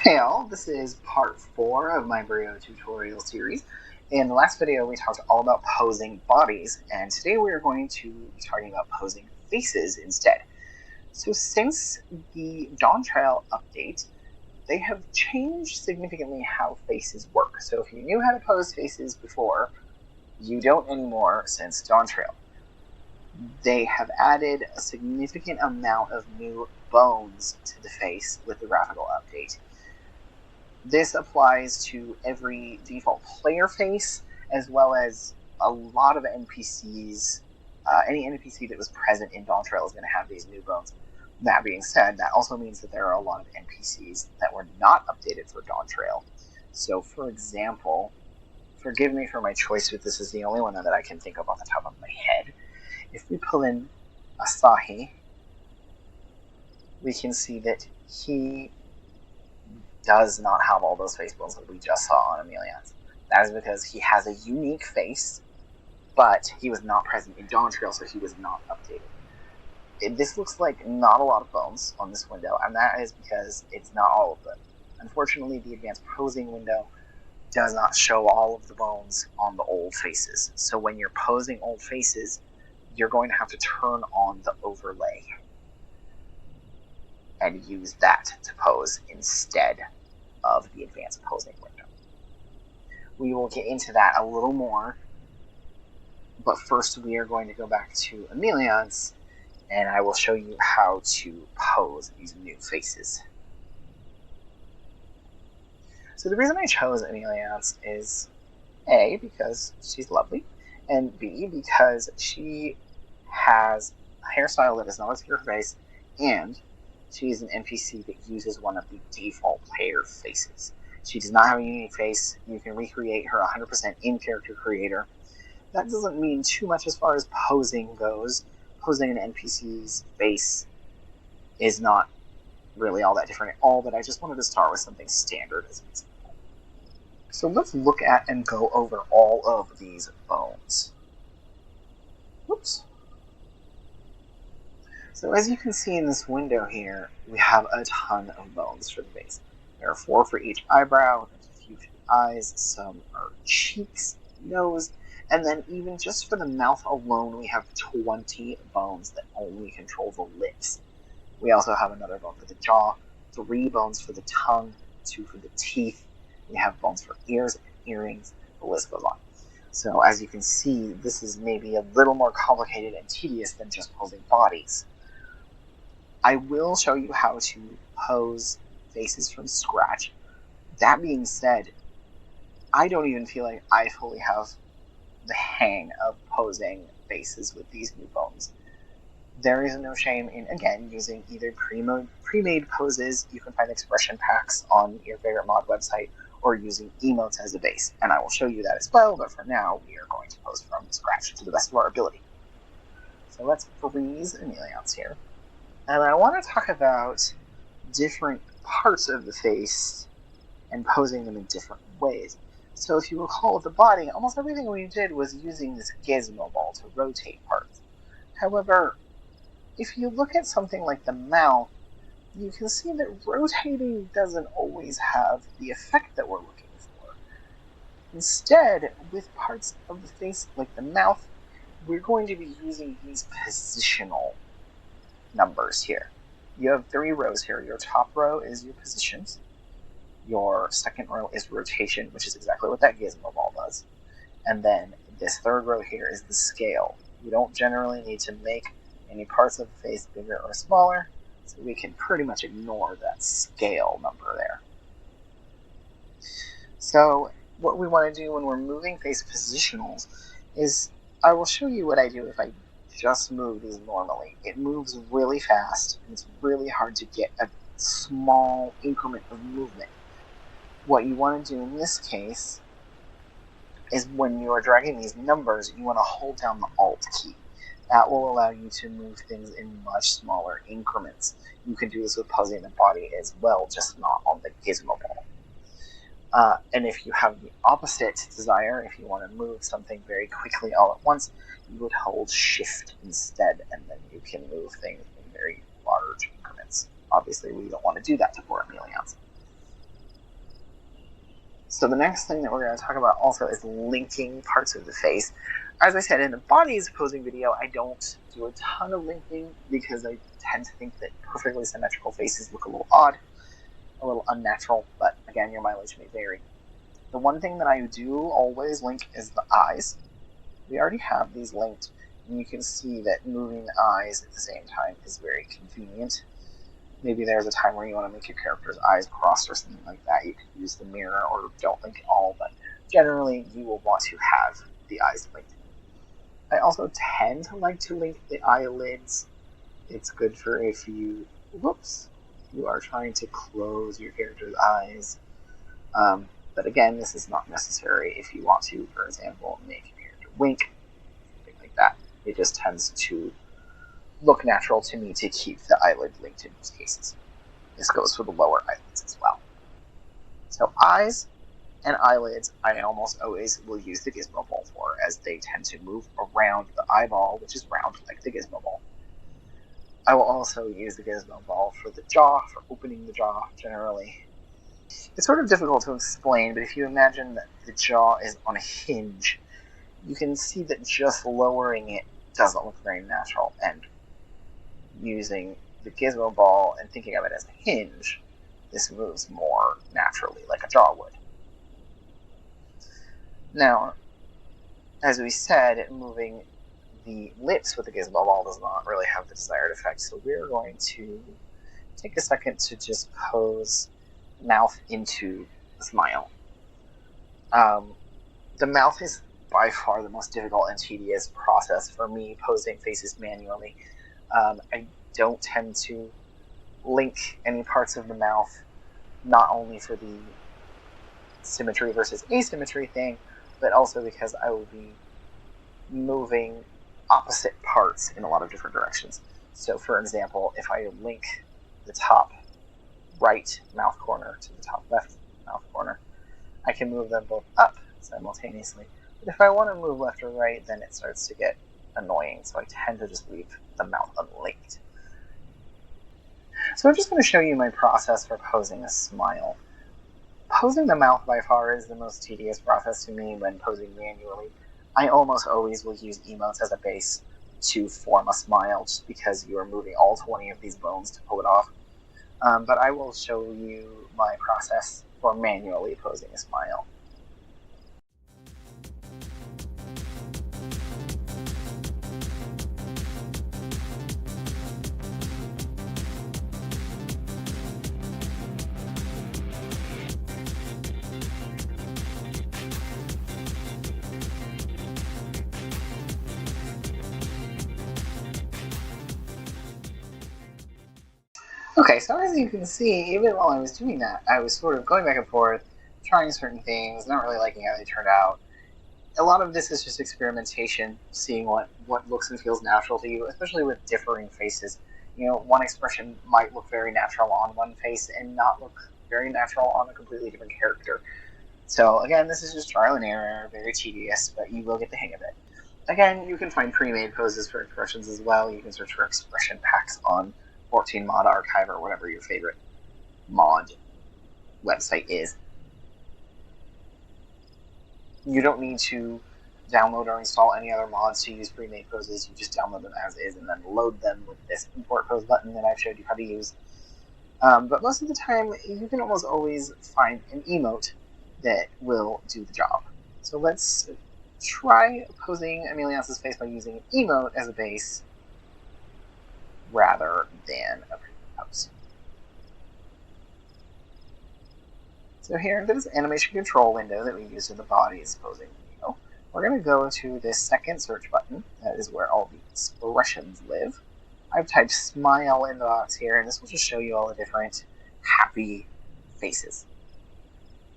Hey all, this is part 4 of my Brio tutorial series. In the last video we talked all about posing bodies, and today we are going to be talking about posing faces instead. So since the Dawn Trail update, they have changed significantly how faces work. So if you knew how to pose faces before, you don't anymore since Dawn Trail. They have added a significant amount of new bones to the face with the graphical update. This applies to every default player face, as well as a lot of NPCs. Any NPC that was present in Dawn Trail is going to have these new bones. That being said, that also means that there are a lot of NPCs that were not updated for Dawn Trail. So, for example, forgive me for my choice, but this is the only one that I can think of off the top of my head. If we pull in Asahi, we can see that he does not have all those face bones that we just saw on Emilian's. That is because he has a unique face, but he was not present in Dawn Trail, so he was not updated. This looks like not a lot of bones on this window, and that is because it's not all of them. Unfortunately, the advanced posing window does not show all of the bones on the old faces. So when you're posing old faces, you're going to have to turn on the overlay and use that to pose instead of the advanced posing window. We will get into that a little more, but first we are going to go back to Emilian's, and I will show you how to pose these new faces. So the reason I chose Emilian's is A, because she's lovely, and B, because she has a hairstyle that is not as her face, and she is an NPC that uses one of the default player faces. She does not have a unique face. You can recreate her 100% in Character Creator. That doesn't mean too much as far as posing goes. Posing an NPC's face is not really all that different at all, but I just wanted to start with something standard as an example. So let's look at and go over all of these bones. Whoops. So as you can see in this window here, we have a ton of bones for the face. There are 4 for each eyebrow, there's a few for the eyes, some are cheeks, nose, and then even just for the mouth alone, we have 20 bones that only control the lips. We also have another bone for the jaw, 3 bones for the tongue, 2 for the teeth. We have bones for ears and earrings, the list goes on. So as you can see, this is maybe a little more complicated and tedious than just posing bodies. I will show you how to pose faces from scratch. That being said, I don't even feel like I fully have the hang of posing faces with these new bones. There is no shame in, again, using either pre-made poses. You can find expression packs on your favorite mod website, or using emotes as a base, and I will show you that as well, but for now, we are going to pose from scratch to the best of our ability. So let's freeze Emilian's here. And I want to talk about different parts of the face and posing them in different ways. So if you recall with the body, almost everything we did was using this gizmo ball to rotate parts. However, if you look at something like the mouth, you can see that rotating doesn't always have the effect that we're looking for. Instead, with parts of the face like the mouth, we're going to be using these positional numbers here. You have 3 rows here. Your top row is your positions. Your second row is rotation, which is exactly what that gizmo ball does. And then this third row here is the scale. You don't generally need to make any parts of the face bigger or smaller, so we can pretty much ignore that scale number there. So what we want to do when we're moving face positionals is, I will show you what I do if I just move these normally. It moves really fast, and it's really hard to get a small increment of movement. What you want to do in this case is when you are dragging these numbers, you want to hold down the Alt key. That will allow you to move things in much smaller increments. You can do this with posing the body as well, just not on the gizmo ball. And if you have the opposite desire, if you want to move something very quickly all at once, you would hold Shift instead, and then you can move things in very large increments. Obviously, we don't want to do that to poor Emilian's. So the next thing that we're going to talk about also is linking parts of the face. As I said in the bodies posing video, I don't do a ton of linking because I tend to think that perfectly symmetrical faces look a little odd, a little unnatural, but again, your mileage may vary. The one thing that I do always link is the eyes. We already have these linked, and you can see that moving the eyes at the same time is very convenient. Maybe there's a time where you want to make your character's eyes crossed or something like that. You can use the mirror or don't link at all, but generally you will want to have the eyes linked. I also tend to like to link the eyelids. It's good for if you are trying to close your character's eyes. But again, this is not necessary if you want to, for example, make your character wink, something like that. It just tends to look natural to me to keep the eyelid linked in most cases. This goes for the lower eyelids as well. So eyes and eyelids, I almost always will use the gizmo ball for, as they tend to move around the eyeball, which is round like the gizmo ball. I will also use the gizmo ball for the jaw, for opening the jaw generally. It's sort of difficult to explain, but if you imagine that the jaw is on a hinge, you can see that just lowering it doesn't look very natural, and using the gizmo ball and thinking of it as a hinge, this moves more naturally, like a jaw would. Now, as we said, moving the lips with the gizmo ball does not really have the desired effect, so we're going to take a second to just pose mouth into the smile. The mouth is by far the most difficult and tedious process for me posing faces manually. I don't tend to link any parts of the mouth, not only for the symmetry versus asymmetry thing, but also because I will be moving opposite parts in a lot of different directions. So for example, if I link the top right mouth corner to the top left mouth corner, I can move them both up simultaneously. But if I want to move left or right, then it starts to get annoying, so I tend to just leave the mouth unlinked. So I'm just going to show you my process for posing a smile. Posing the mouth by far is the most tedious process to me when posing manually. I almost always will use emotes as a base to form a smile, just because you are moving all 20 of these bones to pull it off. But I will show you my process for manually posing a smile. Okay, so as you can see, even while I was doing that, I was sort of going back and forth, trying certain things, not really liking how they turned out. A lot of this is just experimentation, seeing what looks and feels natural to you, especially with differing faces. You know, one expression might look very natural on one face and not look very natural on a completely different character. So again, this is just trial and error, very tedious, but you will get the hang of it. Again, you can find pre-made poses for expressions as well. You can search for expression packs on 14 Mod Archive or whatever your favorite mod website is. You don't need to download or install any other mods to use pre-made poses. You just download them as is and then load them with this import pose button that I've showed you how to use. But most of the time, you can almost always find an emote that will do the job. So let's try posing Emiliance's face by using an emote as a base rather than a pose. So here in this animation control window that we used in the body's posing video, we're going to go to this second search button. That is where all the expressions live. I've typed smile in the box here, and this will just show you all the different happy faces.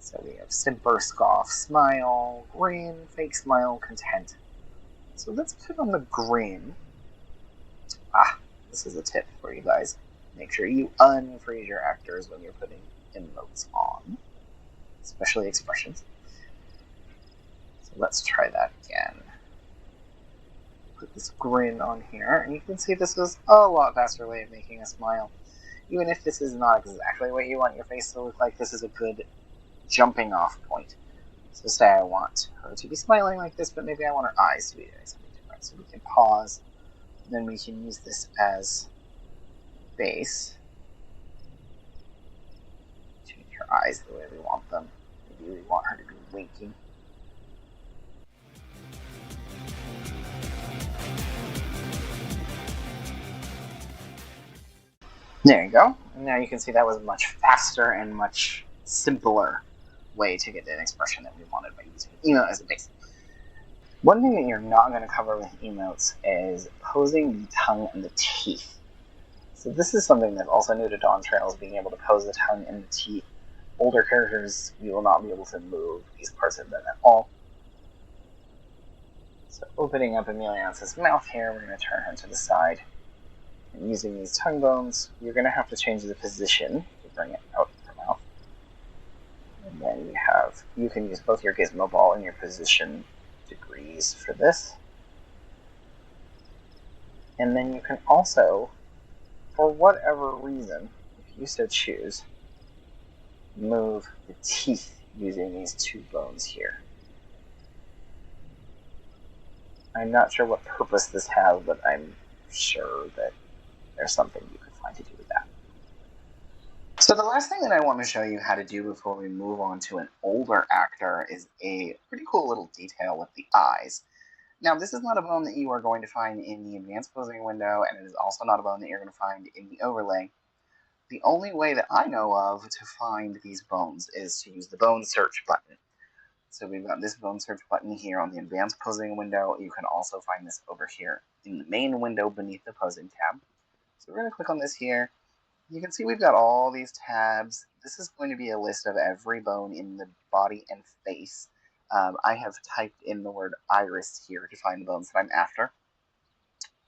So we have simper, scoff, smile, grin, fake smile, content. So let's put on the grin. This is a tip for you guys. Make sure you unfreeze your actors when you're putting emotes on, especially expressions. So let's try that again. Put this grin on here, and you can see this is a lot faster way of making a smile. Even if this is not exactly what you want your face to look like, this is a good jumping off point. So say I want her to be smiling like this, but maybe I want her eyes to be doing something different. So we can pause, then we can use this as base to make her eyes the way we want them. Maybe we want her to be winking. There you go. And now you can see that was a much faster and much simpler way to get an expression that we wanted by using emote as a base. One thing that you're not going to cover with emotes is posing the tongue and the teeth. So this is something that's also new to Dawn Trails, being able to pose the tongue and the teeth. Older characters, you will not be able to move these parts of them at all. So opening up Emiliance's mouth here, we're going to turn her to the side. And using these tongue bones, you're going to have to change the position to bring it out of her mouth. And then you can use both your gizmo ball and your position degrees for this. And then you can also, for whatever reason, if you so choose, move the teeth using these two bones here. I'm not sure what purpose this has, but I'm sure that there's something you could find to do with that. So the last thing that I want to show you how to do before we move on to an older actor is a pretty cool little detail with the eyes. Now, this is not a bone that you are going to find in the advanced posing window, and it is also not a bone that you're going to find in the overlay. The only way that I know of to find these bones is to use the bone search button. So we've got this bone search button here on the advanced posing window. You can also find this over here in the main window beneath the posing tab. So we're going to click on this here. You can see we've got all these tabs. This is going to be a list of every bone in the body and face. I have typed in the word iris here to find the bones that I'm after.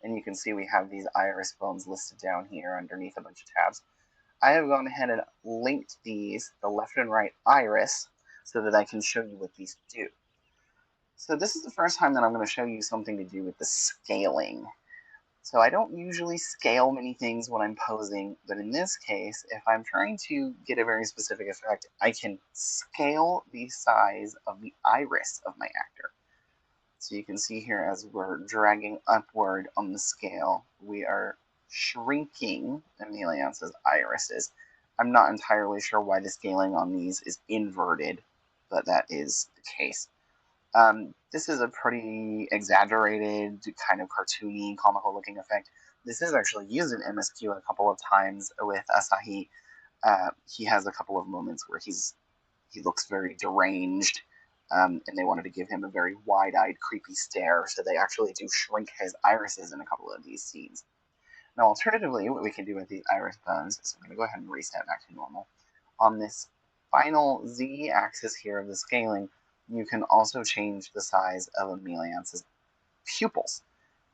And you can see we have these iris bones listed down here underneath a bunch of tabs. I have gone ahead and linked these, the left and right iris, so that I can show you what these do. So this is the first time that I'm going to show you something to do with the scaling. So I don't usually scale many things when I'm posing, but in this case, if I'm trying to get a very specific effect, I can scale the size of the iris of my actor. So you can see here as we're dragging upward on the scale, we are shrinking Emiliance's irises. I'm not entirely sure why the scaling on these is inverted, but that is the case. This is a pretty exaggerated, kind of cartoony, comical looking effect. This is actually used in MSQ a couple of times with Asahi. He has a couple of moments where he looks very deranged, and they wanted to give him a very wide-eyed, creepy stare, so they actually do shrink his irises in a couple of these scenes. Now, alternatively, what we can do with these iris bones is I'm going to go ahead and reset back to normal. On this final z-axis here of the scaling, you can also change the size of Emiliance's pupils.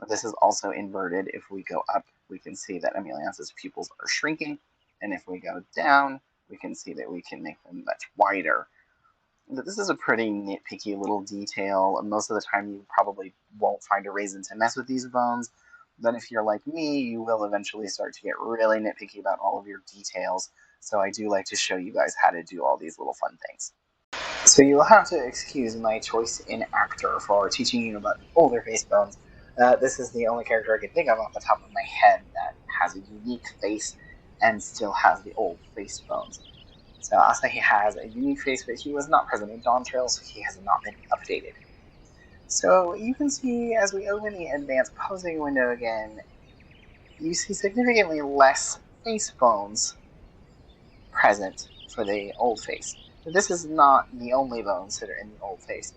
But this is also inverted. If we go up, we can see that Emiliance's pupils are shrinking, and if we go down, we can see that we can make them much wider. But this is a pretty nitpicky little detail. Most of the time, you probably won't find a reason to mess with these bones. But if you're like me, you will eventually start to get really nitpicky about all of your details. So I do like to show you guys how to do all these little fun things. So you'll have to excuse my choice in actor for teaching you about the older face bones. This is the only character I can think of off the top of my head that has a unique face and still has the old face bones. So Asahi has a unique face, but he was not present in Dawn Trail, so he has not been updated. So you can see as we open the advanced posing window again, you see significantly less face bones present for the old face. But this is not the only bones that are in the old face.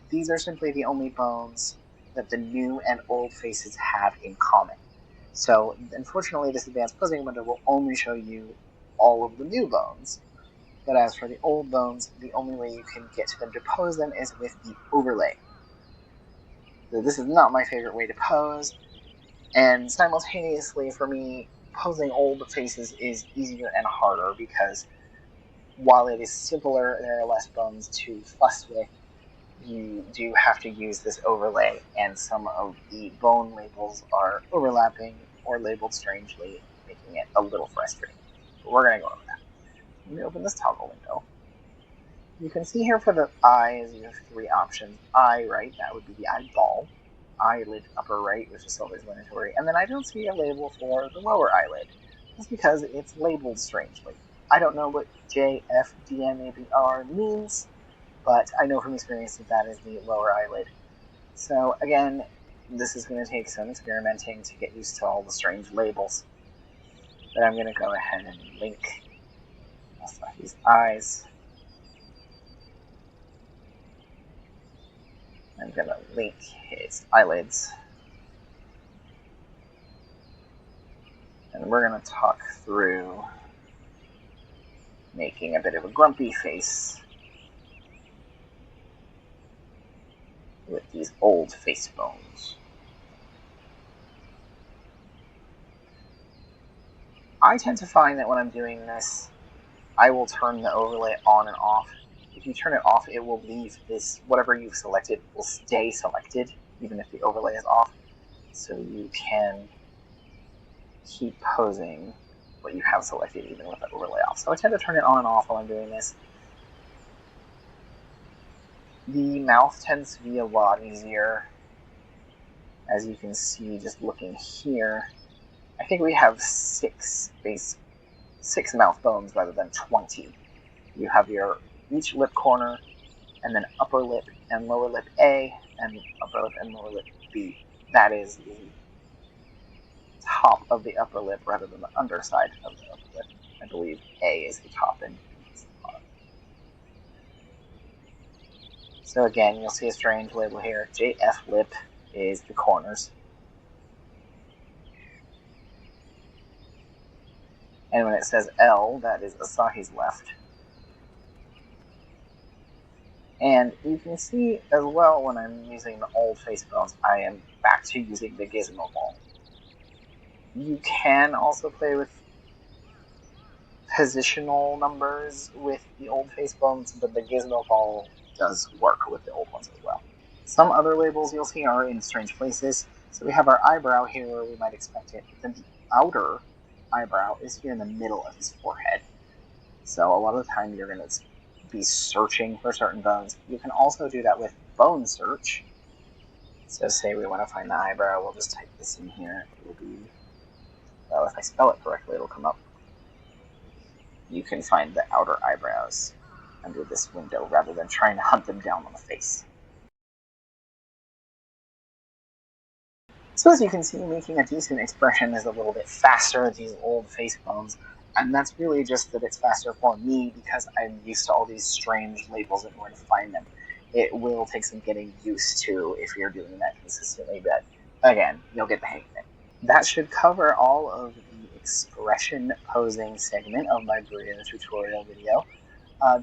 These are simply the only bones that the new and old faces have in common. So unfortunately, this advanced posing window will only show you all of the new bones. But as for the old bones, the only way you can get to them to pose them is with the overlay. So this is not my favorite way to pose, and simultaneously for me, posing old faces is easier and harder because while it is simpler, there are less bones to fuss with. You do have to use this overlay, and some of the bone labels are overlapping or labeled strangely, making it a little frustrating. But we're going to go over that. Let me open this toggle window. You can see here for the eyes, you have three options. Eye right, that would be the eyeball. Eyelid upper right, which is self-explanatory. And then I don't see a label for the lower eyelid. That's because it's labeled strangely. I don't know what JFDMABR means, but I know from experience that that is the lower eyelid. So again, this is going to take some experimenting to get used to all the strange labels. But I'm going to go ahead and link these eyes. I'm going to link his eyelids. And we're going to talk through making a bit of a grumpy face with these old face bones. I tend to find that when I'm doing this, I will turn the overlay on and off. If you turn it off, it will leave this, whatever you've selected will stay selected, even if the overlay is off. So you can keep posing what you have selected even with the overlay off. So I tend to turn it on and off while I'm doing this. The mouth tends to be a lot easier. As you can see, just looking here, I think we have six mouth bones rather than 20. You have your each lip corner, and then upper lip and lower lip A, and upper lip and lower lip B. That is the top of the upper lip rather than the underside of the upper lip. I believe A is the top and B is the bottom. So again, you'll see a strange label here. JF lip is the corners. And when it says L, that is Asahi's left. And you can see as well when I'm using the old face bones, I am back to using the gizmo ball. You can also play with positional numbers with the old face bones, but the gizmo ball does work with the old ones as well. Some other labels you'll see are in strange places. So we have our eyebrow here where we might expect it. Then the outer eyebrow is here in the middle of his forehead. So a lot of the time you're going to be searching for certain bones. You can also do that with bone search. So say we want to find the eyebrow, we'll just type this in here. It will be, well, if I spell it correctly, it'll come up. You can find the outer eyebrows under this window rather than trying to hunt them down on the face. So as you can see, making a decent expression is a little bit faster with these old face bones, and that's really just that it's faster for me because I'm used to all these strange labels and where to find them. It will take some getting used to if you're doing that consistently, but again, you'll get the hang of it. That should cover all of the expression posing segment of my Brio tutorial video.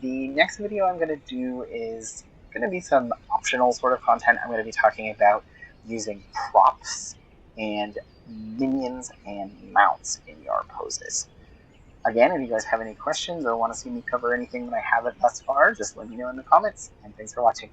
The next video I'm going to do is going to be some optional sort of content. I'm going to be talking about using props and minions and mounts in your poses. Again, if you guys have any questions or want to see me cover anything that I haven't thus far, just let me know in the comments, and thanks for watching.